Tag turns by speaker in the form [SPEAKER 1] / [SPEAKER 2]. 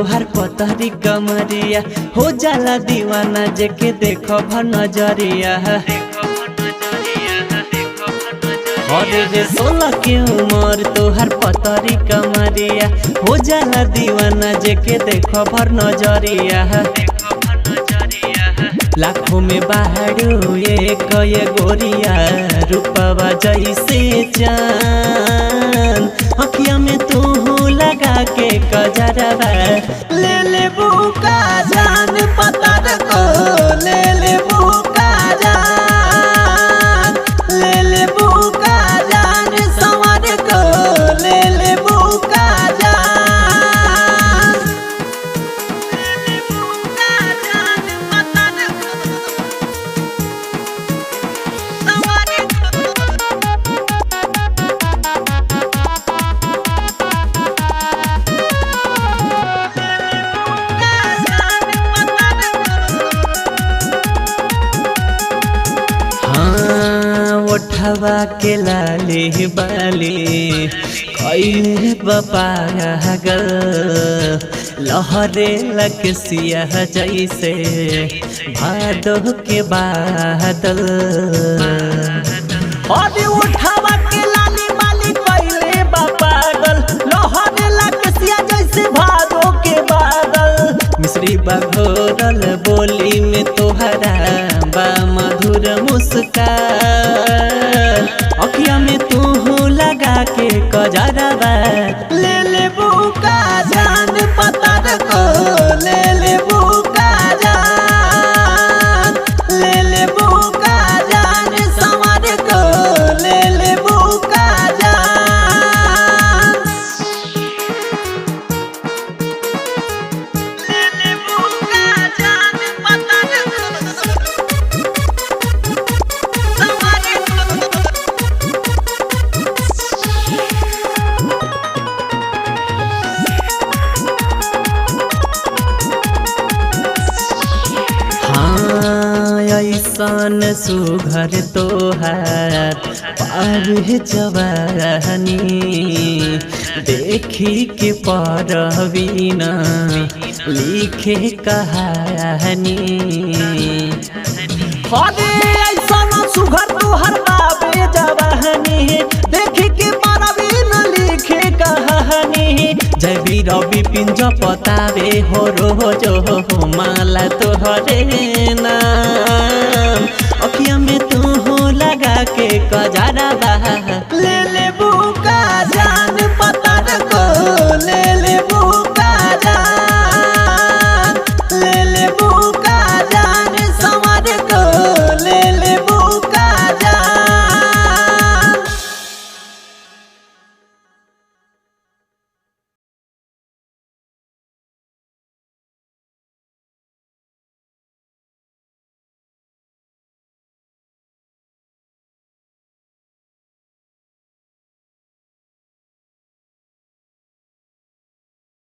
[SPEAKER 1] तोहर पतरी कमरिया हो जाला दीवाना जेके देखो नजरिया। अरे रे 16 के उमर तोहर पतरी कमरिया हो जाला दीवाना जेके देखो नजरिया। लाखों में बाहरो ये गोरिया रूपवा जैसे चांद अखिया में तू लगा के कजरवा ले ले बुका जान पतर को ले ले बुका जान ले ले बुका जान संवर को ले ले बुका जान ले ले बुका जान पतर उठवा के लाले बाले कईले बपागल लहरे लकसिया जैसे भादो के बादल। अरे उठवा के लाली बाली कईले बपागल लहरे लकसिया जैसे भादो के बादल। मिश्री बघोरल बोली में तोहरा बा मधुर मुस्कान अखिया में तू लगा के कजरवा ले ले बुका जान पतर को ले ले बुका जान ले ले बुका जान संवर को ले ले बुका जान ले ले बुका जान पतर ऐसन सुघर तोहार पार जवानी देखी के परवीना लिखे कहानी। अरे ऐसन सुघर तोहार बाबे जवानी देखी के परवीना लिखे कहानी। जय वीर विपिन जपतावे हो रोजो माला तोहरे नाम अखिया में तू लगा के कजरवा